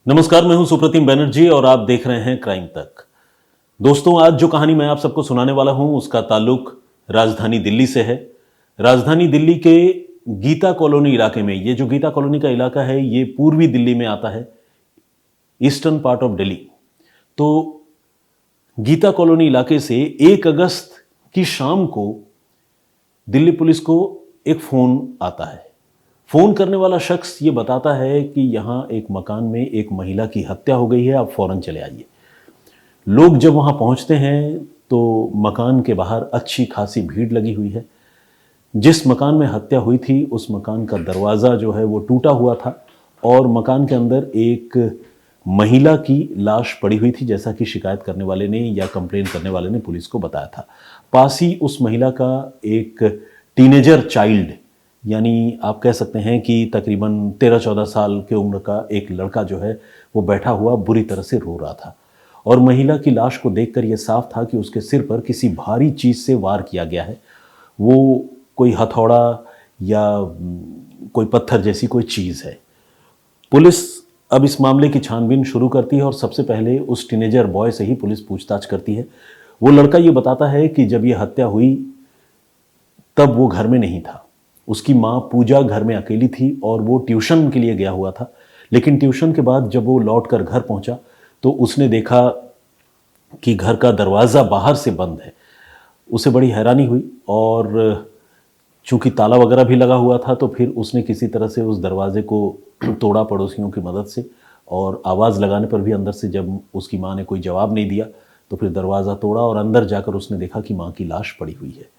नमस्कार, मैं हूं सुप्रतिम बैनर्जी और आप देख रहे हैं क्राइम तक। दोस्तों, आज जो कहानी मैं आप सबको सुनाने वाला हूं उसका ताल्लुक राजधानी दिल्ली से है। राजधानी दिल्ली के गीता कॉलोनी इलाके में, ये जो गीता कॉलोनी का इलाका है ये पूर्वी दिल्ली में आता है, ईस्टर्न पार्ट ऑफ दिल्ली। तो गीता कॉलोनी इलाके से 1 अगस्त की शाम को दिल्ली पुलिस को एक फोन आता है। फोन करने वाला शख्स ये बताता है कि यहां एक मकान में एक महिला की हत्या हो गई है, आप फौरन चले आइए। लोग जब वहां पहुंचते हैं तो मकान के बाहर अच्छी खासी भीड़ लगी हुई है। जिस मकान में हत्या हुई थी उस मकान का दरवाज़ा जो है वो टूटा हुआ था और मकान के अंदर एक महिला की लाश पड़ी हुई थी, जैसा कि शिकायत करने वाले ने या कंप्लेन करने वाले ने पुलिस को बताया था। पास ही उस महिला का एक टीनेजर चाइल्ड, यानी आप कह सकते हैं कि तकरीबन 13-14 साल की उम्र का एक लड़का जो है वो बैठा हुआ बुरी तरह से रो रहा था। और महिला की लाश को देखकर यह साफ था कि उसके सिर पर किसी भारी चीज़ से वार किया गया है। वो कोई हथौड़ा या कोई पत्थर जैसी कोई चीज़ है। पुलिस अब इस मामले की छानबीन शुरू करती है और सबसे पहले उस टीनेजर बॉय से ही पुलिस पूछताछ करती है। वो लड़का ये बताता है कि जब ये हत्या हुई तब वो घर में नहीं था। उसकी माँ पूजा घर में अकेली थी और वो ट्यूशन के लिए गया हुआ था। लेकिन ट्यूशन के बाद जब वो लौटकर घर पहुंचा तो उसने देखा कि घर का दरवाज़ा बाहर से बंद है। उसे बड़ी हैरानी हुई और चूंकि ताला वगैरह भी लगा हुआ था तो फिर उसने किसी तरह से उस दरवाजे को तोड़ा पड़ोसियों की मदद से, और आवाज़ लगाने पर भी अंदर से जब उसकी माँ ने कोई जवाब नहीं दिया तो फिर दरवाज़ा तोड़ा और अंदर जाकर उसने देखा कि माँ की लाश पड़ी हुई है।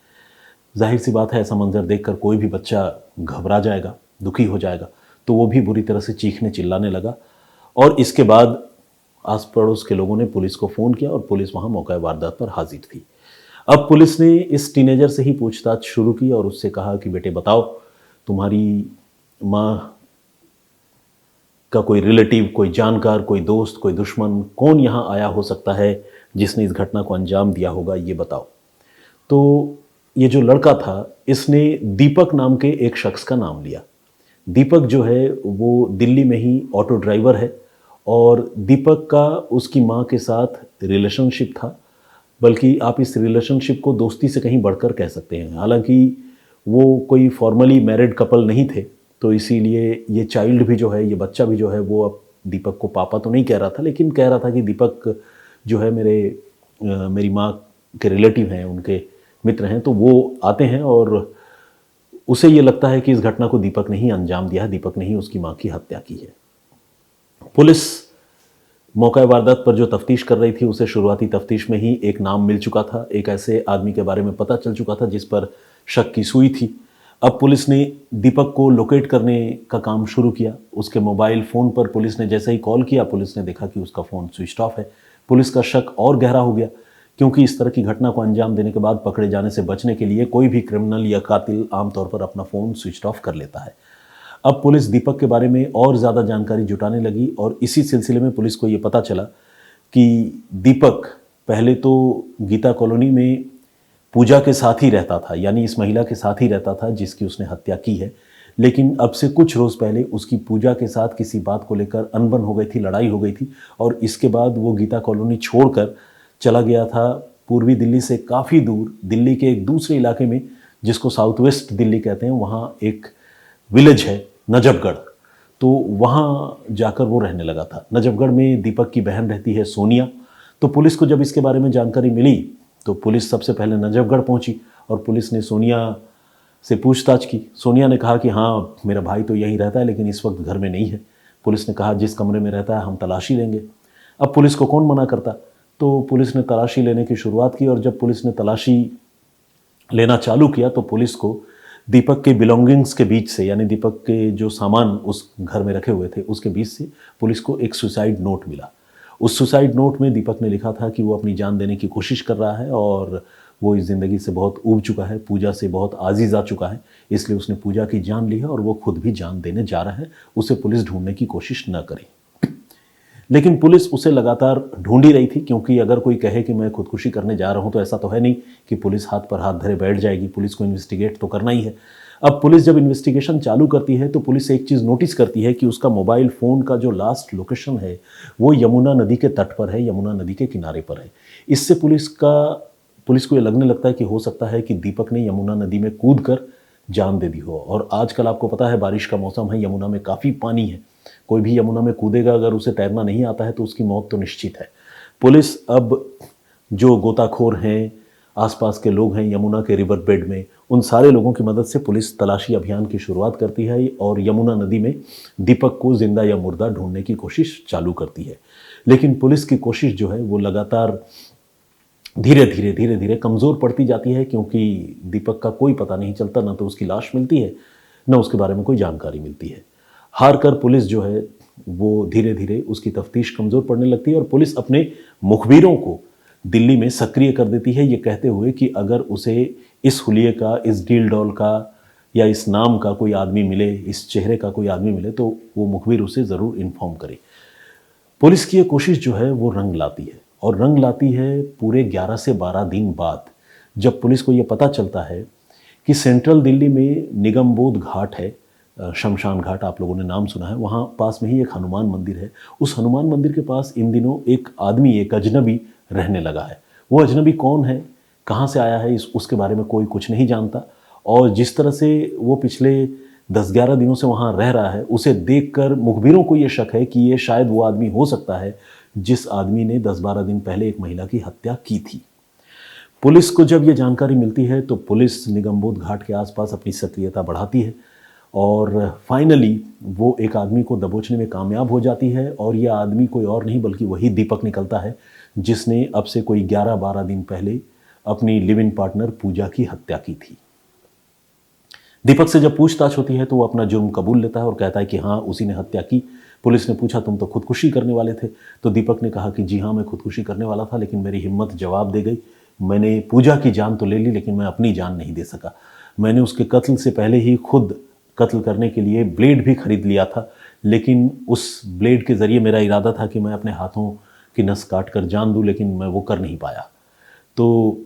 जाहिर सी बात है, ऐसा मंजर देखकर कोई भी बच्चा घबरा जाएगा, दुखी हो जाएगा। तो वो भी बुरी तरह से चीखने चिल्लाने लगा और इसके बाद आस पड़ोस के लोगों ने पुलिस को फ़ोन किया और पुलिस वहाँ मौका वारदात पर हाजिर थी। अब पुलिस ने इस टीनेजर से ही पूछताछ शुरू की और उससे कहा कि बेटे बताओ, तुम्हारी माँ का कोई रिलेटिव, कोई जानकार, कोई दोस्त, कोई दुश्मन, कौन यहाँ आया हो सकता है जिसने इस घटना को अंजाम दिया होगा, ये बताओ। तो ये जो लड़का था इसने दीपक नाम के एक शख्स का नाम लिया। दीपक जो है वो दिल्ली में ही ऑटो ड्राइवर है और दीपक का उसकी माँ के साथ रिलेशनशिप था, बल्कि आप इस रिलेशनशिप को दोस्ती से कहीं बढ़कर कह सकते हैं। हालांकि वो कोई फॉर्मली मैरिड कपल नहीं थे, तो इसीलिए ये चाइल्ड भी जो है, ये बच्चा भी जो है वो अब दीपक को पापा तो नहीं कह रहा था, लेकिन कह रहा था कि दीपक जो है मेरी माँ के रिलेटिव हैं, उनके मित्र हैं। तो वो आते हैं और उसे ये लगता है कि इस घटना को दीपक ने ही अंजाम दिया है, दीपक ने ही उसकी माँ की हत्या की है। पुलिस मौका वारदात पर जो तफ्तीश कर रही थी उसे शुरुआती तफ्तीश में ही एक नाम मिल चुका था, एक ऐसे आदमी के बारे में पता चल चुका था जिस पर शक की सुई थी। अब पुलिस ने दीपक को लोकेट करने का काम शुरू किया। उसके मोबाइल फ़ोन पर पुलिस ने जैसे ही कॉल किया, पुलिस ने देखा कि उसका फ़ोन स्विच ऑफ है। पुलिस का शक और गहरा हो गया, क्योंकि इस तरह की घटना को अंजाम देने के बाद पकड़े जाने से बचने के लिए कोई भी क्रिमिनल या कातिल आमतौर पर अपना फ़ोन स्विच ऑफ कर लेता है। अब पुलिस दीपक के बारे में और ज़्यादा जानकारी जुटाने लगी और इसी सिलसिले में पुलिस को ये पता चला कि दीपक पहले तो गीता कॉलोनी में पूजा के साथ ही रहता था, यानी इस महिला के साथ ही रहता था जिसकी उसने हत्या की है। लेकिन अब से कुछ रोज़ पहले उसकी पूजा के साथ किसी बात को लेकर अनबन हो गई थी, लड़ाई हो गई थी और इसके बाद वो गीता कॉलोनी छोड़कर चला गया था पूर्वी दिल्ली से काफ़ी दूर, दिल्ली के एक दूसरे इलाके में जिसको साउथ वेस्ट दिल्ली कहते हैं। वहाँ एक विलेज है नजफगढ़, तो वहाँ जाकर वो रहने लगा था। नजफगढ़ में दीपक की बहन रहती है सोनिया। तो पुलिस को जब इसके बारे में जानकारी मिली तो पुलिस सबसे पहले नजफगढ़ पहुँची और पुलिस ने सोनिया से पूछताछ की। सोनिया ने कहा कि हाँ, मेरा भाई तो यहीं रहता है लेकिन इस वक्त घर में नहीं है। पुलिस ने कहा जिस कमरे में रहता है हम तलाशी लेंगे। अब पुलिस को कौन मना करता, तो पुलिस ने तलाशी लेने की शुरुआत की और जब पुलिस ने तलाशी लेना चालू किया तो पुलिस को दीपक के बिलोंगिंग्स के बीच से, यानी दीपक के जो सामान उस घर में रखे हुए थे उसके बीच से पुलिस को एक सुसाइड नोट मिला। उस सुसाइड नोट में दीपक ने लिखा था कि वो अपनी जान देने की कोशिश कर रहा है और वो इस ज़िंदगी से बहुत ऊब चुका है, पूजा से बहुत आजीज़ आ चुका है, इसलिए उसने पूजा की जान ली है और वो खुद भी जान देने जा रहा है। उसे पुलिस ढूंढने की कोशिश न करे। लेकिन पुलिस उसे लगातार ढूंढ ही रही थी, क्योंकि अगर कोई कहे कि मैं खुदकुशी करने जा रहा हूं तो ऐसा तो है नहीं कि पुलिस हाथ पर हाथ धरे बैठ जाएगी। पुलिस को इन्वेस्टिगेट तो करना ही है। अब पुलिस जब इन्वेस्टिगेशन चालू करती है तो पुलिस एक चीज़ नोटिस करती है कि उसका मोबाइल फ़ोन का जो लास्ट लोकेशन है वो यमुना नदी के तट पर है, यमुना नदी के किनारे पर है। इससे पुलिस को ये लगने लगता है कि हो सकता है कि दीपक ने यमुना नदी में कूद कर जान दे दी हो। और आजकल आपको पता है बारिश का मौसम है, यमुना में काफ़ी पानी है, कोई भी यमुना में कूदेगा अगर उसे तैरना नहीं आता है तो उसकी मौत तो निश्चित है। पुलिस अब जो गोताखोर हैं, आसपास के लोग हैं यमुना के रिवर बेड में, उन सारे लोगों की मदद से पुलिस तलाशी अभियान की शुरुआत करती है और यमुना नदी में दीपक को जिंदा या मुर्दा ढूंढने की कोशिश चालू करती है। लेकिन पुलिस की कोशिश जो है वो लगातार धीरे धीरे कमज़ोर पड़ती जाती है, क्योंकि दीपक का कोई पता नहीं चलता, ना तो उसकी लाश मिलती है न उसके बारे में कोई जानकारी मिलती है। हार कर पुलिस जो है वो धीरे धीरे उसकी तफ्तीश कमज़ोर पड़ने लगती है और पुलिस अपने मुखबिरों को दिल्ली में सक्रिय कर देती है, ये कहते हुए कि अगर उसे इस हुलिये का, इस डील डॉल का या इस नाम का कोई आदमी मिले, इस चेहरे का कोई आदमी मिले तो वो मुखबिर उसे ज़रूर इन्फॉर्म करे। पुलिस की ये कोशिश जो है वो रंग लाती है, और रंग लाती है पूरे 11 से 12 दिन बाद, जब पुलिस को ये पता चलता है कि सेंट्रल दिल्ली में निगमबोध घाट है, शमशान घाट आप लोगों ने नाम सुना है, वहाँ पास में ही एक हनुमान मंदिर है। उस हनुमान मंदिर के पास इन दिनों एक आदमी, एक अजनबी रहने लगा है। वो अजनबी कौन है, कहाँ से आया है, उसके बारे में कोई कुछ नहीं जानता। और जिस तरह से वो पिछले 10-11 दिनों से वहाँ रह रहा है, उसे देखकर मुखबिरों को ये शक है कि ये शायद वो आदमी हो सकता है जिस आदमी ने 10-12 दिन पहले एक महिला की हत्या की थी। पुलिस को जब ये जानकारी मिलती है तो पुलिस निगमबोध घाट के आसपास अपनी सक्रियता बढ़ाती है और फाइनली वो एक आदमी को दबोचने में कामयाब हो जाती है। और यह आदमी कोई और नहीं बल्कि वही दीपक निकलता है, जिसने अब से कोई 11-12 दिन पहले अपनी लिव इन पार्टनर पूजा की हत्या की थी। दीपक से जब पूछताछ होती है तो वो अपना जुर्म कबूल लेता है और कहता है कि हाँ, उसी ने हत्या की। पुलिस ने पूछा तुम तो खुदकुशी करने वाले थे, तो दीपक ने कहा कि जी हाँ, मैं खुदकुशी करने वाला था, लेकिन मेरी हिम्मत जवाब दे गई। मैंने पूजा की जान तो ले ली, लेकिन मैं अपनी जान नहीं दे सका। मैंने उसके कत्ल से पहले ही खुद कत्ल करने के लिए ब्लेड भी खरीद लिया था, लेकिन उस ब्लेड के ज़रिए मेरा इरादा था कि मैं अपने हाथों की नस काट कर जान दूँ, लेकिन मैं वो कर नहीं पाया। तो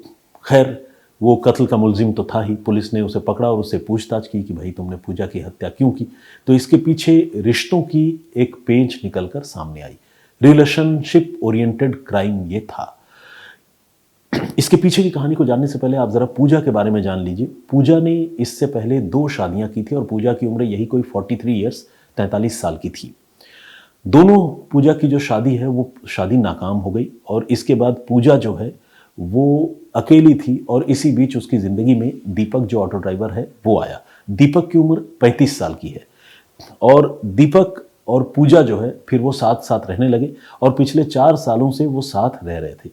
खैर, वो कत्ल का मुलजिम तो था ही। पुलिस ने उसे पकड़ा और उससे पूछताछ की कि भाई तुमने पूजा की हत्या क्यों की। तो इसके पीछे रिश्तों की एक पेंच निकलकर सामने आई। रिलेशनशिप ओरिएंटेड क्राइम ये था। इसके पीछे की कहानी को जानने से पहले आप ज़रा पूजा के बारे में जान लीजिए। पूजा ने इससे पहले 2 शादियां की थी और पूजा की उम्र यही कोई 43 ईयर्स 43 साल की थी। दोनों पूजा की जो शादी है वो शादी नाकाम हो गई और इसके बाद पूजा जो है वो अकेली थी और इसी बीच उसकी ज़िंदगी में दीपक जो ऑटो ड्राइवर है वो आया। दीपक की उम्र 35 साल की है और दीपक और पूजा जो है फिर वो साथ साथ रहने लगे और पिछले 4 सालों से वो साथ रह रहे थे।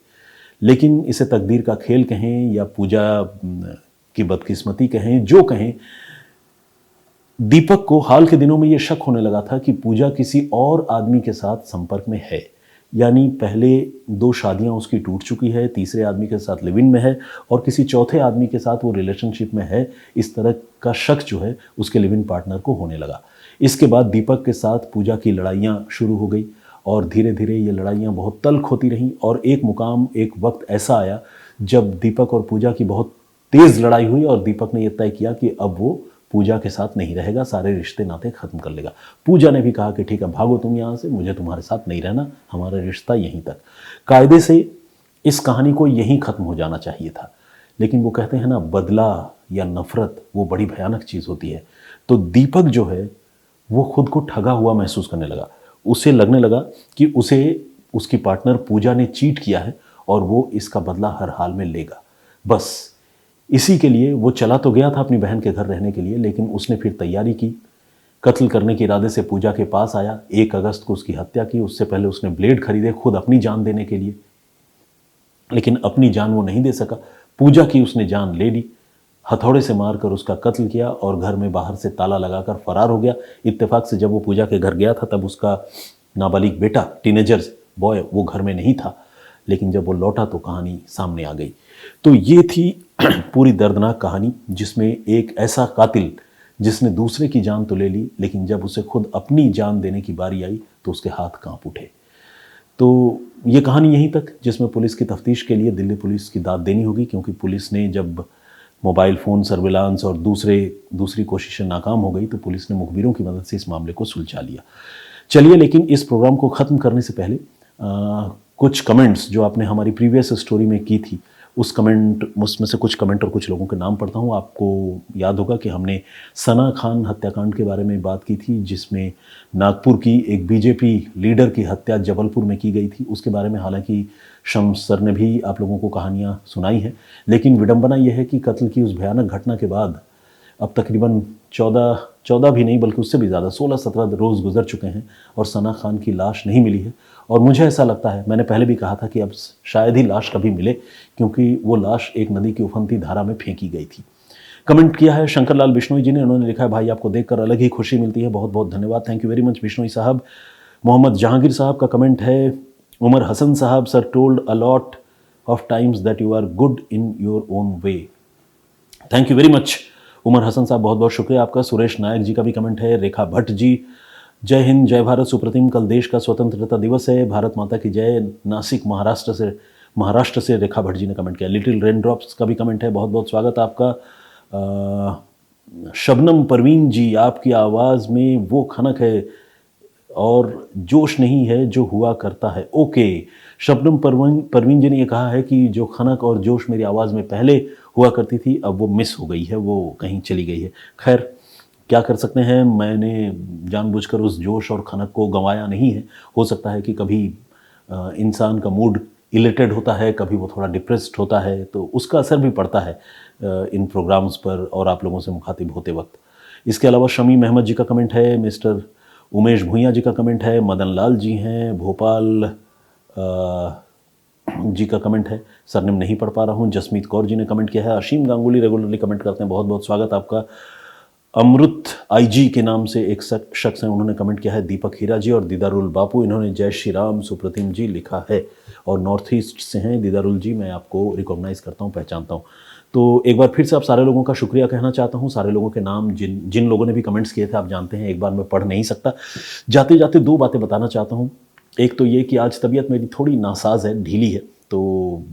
लेकिन इसे तकदीर का खेल कहें या पूजा की बदकिस्मती कहें, जो कहें, दीपक को हाल के दिनों में ये शक होने लगा था कि पूजा किसी और आदमी के साथ संपर्क में है। यानी पहले 2 शादियां उसकी टूट चुकी है, तीसरे आदमी के साथ लिव इन में है और किसी चौथे आदमी के साथ वो रिलेशनशिप में है। इस तरह का शक जो है उसके लिव इन पार्टनर को होने लगा। इसके बाद दीपक के साथ पूजा की लड़ाइयाँ शुरू हो गई और धीरे धीरे ये लड़ाइयाँ बहुत तल्ख होती रहीं और एक वक्त ऐसा आया जब दीपक और पूजा की बहुत तेज़ लड़ाई हुई और दीपक ने यह तय किया कि अब वो पूजा के साथ नहीं रहेगा, सारे रिश्ते नाते ख़त्म कर लेगा। पूजा ने भी कहा कि ठीक है, भागो तुम यहाँ से, मुझे तुम्हारे साथ नहीं रहना, हमारा रिश्ता यहीं तक। कायदे से इस कहानी को यहीं ख़त्म हो जाना चाहिए था, लेकिन वो कहते हैं ना, बदला या नफ़रत वो बड़ी भयानक चीज़ होती है। तो दीपक जो है वो खुद को ठगा हुआ महसूस करने लगा। उसे लगने लगा कि उसे उसकी पार्टनर पूजा ने चीट किया है और वो इसका बदला हर हाल में लेगा। बस इसी के लिए वो चला तो गया था अपनी बहन के घर रहने के लिए, लेकिन उसने फिर तैयारी की, कत्ल करने के इरादे से पूजा के पास आया। 1 अगस्त को उसकी हत्या की। उससे पहले उसने ब्लेड खरीदे खुद अपनी जान देने के लिए, लेकिन अपनी जान वो नहीं दे सका। पूजा की उसने जान ले ली, हथौड़े से मारकर उसका कत्ल किया और घर में बाहर से ताला लगाकर फरार हो गया। इत्तेफाक से जब वो पूजा के घर गया था तब उसका नाबालिग बेटा, टीनेजर बॉय, वो घर में नहीं था, लेकिन जब वो लौटा तो कहानी सामने आ गई। तो ये थी पूरी दर्दनाक कहानी, जिसमें एक ऐसा कातिल जिसने दूसरे की जान तो ले ली, लेकिन जब उसे खुद अपनी जान देने की बारी आई तो उसके हाथ कांप उठे। तो ये कहानी यहीं तक, जिसमें पुलिस की तफ्तीश के लिए दिल्ली पुलिस की दाद देनी होगी, क्योंकि पुलिस ने जब मोबाइल फ़ोन सर्विलांस और दूसरी कोशिशें नाकाम हो गई तो पुलिस ने मुखबिरों की मदद से इस मामले को सुलझा लिया। चलिए, लेकिन इस प्रोग्राम को ख़त्म करने से पहले कुछ कमेंट्स जो आपने हमारी प्रीवियस स्टोरी में की थी, उसमें से कुछ कमेंट और कुछ लोगों के नाम पढ़ता हूँ। आपको याद होगा कि हमने सना खान हत्याकांड के बारे में बात की थी, जिसमें नागपुर की एक बीजेपी लीडर की हत्या जबलपुर में की गई थी। उसके बारे में हालांकि शम्स सर ने भी आप लोगों को कहानियाँ सुनाई हैं, लेकिन विडंबना यह है कि कत्ल की उस भयानक घटना के बाद अब तकरीबन 14 भी नहीं बल्कि उससे भी ज़्यादा 16-17 रोज़ गुजर चुके हैं और सना खान की लाश नहीं मिली है। और मुझे ऐसा लगता है, मैंने पहले भी कहा था कि अब शायद ही लाश कभी मिले, क्योंकि वो लाश एक नदी की उफनती धारा में फेंकी गई थी। कमेंट किया है शंकर लाल बिश्नोई जी ने। उन्होंने लिखा है, भाई आपको देखकर अलग ही खुशी मिलती है, बहुत बहुत धन्यवाद, thank you very much Bishnoi साहब। मोहम्मद जहांगीर साहब का कमेंट है, उमर हसन साहब, sir told a lot of times that you are good in your own way. Thank you very much Umar Hasan साहब, बहुत बहुत शुक्रिया आपका। सुरेश नायक जी का भी कमेंट है। रेखा भट्ट जी, जय हिंद, जय भारत सुप्रतिम, कल देश का स्वतंत्रता दिवस है, भारत माता की जय। नासिक महाराष्ट्र से रेखा भट्ट जी ने कमेंट किया। लिटिल रेन ड्रॉप्स का भी कमेंट है, बहुत बहुत स्वागत आपका। शबनम परवीन जी, आपकी आवाज़ में वो खनक है और जोश नहीं है जो हुआ करता है। ओके, शबनम परवीन जी ने ये कहा है कि जो खनक और जोश मेरी आवाज़ में पहले हुआ करती थी अब वो मिस हो गई है, वो कहीं चली गई है। खैर, क्या कर सकते हैं, मैंने जानबूझकर उस जोश और खनक को गंवाया नहीं है। हो सकता है कि कभी इंसान का मूड इलेटेड होता है, कभी वो थोड़ा डिप्रेस्ड होता है, तो उसका असर भी पड़ता है इन प्रोग्राम्स पर और आप लोगों से मुखातिब होते वक्त। इसके अलावा शमीम अहमद जी का कमेंट है, मिस्टर उमेश भूंया जी का कमेंट है, मदन लाल जी हैं, भोपाल जी का कमेंट है, सरनेम नहीं पढ़ पा रहा हूँ। जसमीत कौर जी ने कमेंट किया है। अशीम गांगुली रेगुलरली कमेंट करते हैं, बहुत बहुत स्वागत आपका। अमृत आईजी के नाम से एक शख्स हैं, उन्होंने कमेंट किया है। दीपक हीरा जी और दीदारुल बापू, इन्होंने जय श्री राम सुप्रतिम जी लिखा है और नॉर्थ ईस्ट से हैं दीदारुल जी, मैं आपको रिकॉग्नाइज करता हूँ, पहचानता हूँ। तो एक बार फिर से आप सारे लोगों का शुक्रिया कहना चाहता हूँ। सारे लोगों के नाम जिन लोगों ने भी कमेंट्स किए थे, आप जानते हैं एक बार मैं पढ़ नहीं सकता। जाते जाते दो बातें बताना चाहता हूँ। एक तो ये कि आज तबीयत मेरी थोड़ी नासाज है, ढीली है, तो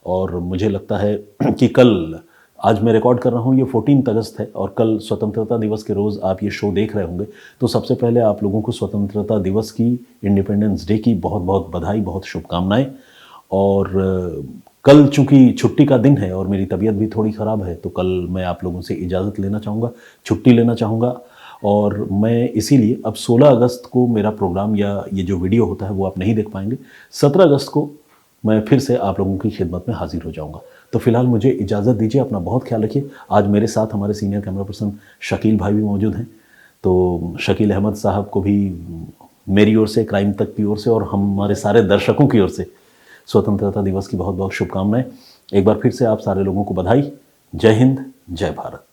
और मुझे लगता है कि कल, आज मैं रिकॉर्ड कर रहा हूँ, ये 14 अगस्त है और कल स्वतंत्रता दिवस के रोज़ आप ये शो देख रहे होंगे। तो सबसे पहले आप लोगों को स्वतंत्रता दिवस की, इंडिपेंडेंस डे की बहुत बहुत बधाई, बहुत शुभकामनाएं। और कल चूँकि छुट्टी का दिन है और मेरी तबीयत भी थोड़ी ख़राब है, तो कल मैं आप लोगों से इजाज़त लेना चाहूँगा, छुट्टी लेना चाहूँगा। और मैं इसीलिए अब 16 अगस्त को मेरा प्रोग्राम या ये जो वीडियो होता है वो आप नहीं देख पाएंगे। 17 अगस्त को मैं फिर से आप लोगों की खिदमत में हाजिर हो जाऊंगा। तो फिलहाल मुझे इजाज़त दीजिए, अपना बहुत ख्याल रखिए। आज मेरे साथ हमारे सीनियर कैमरा पर्सन शकील भाई भी मौजूद हैं, तो शकील अहमद साहब को भी मेरी ओर से, क्राइम तक की ओर से और हमारे सारे दर्शकों की ओर से स्वतंत्रता दिवस की बहुत बहुत शुभकामनाएं। एक बार फिर से आप सारे लोगों को बधाई। जय हिंद, जय भारत।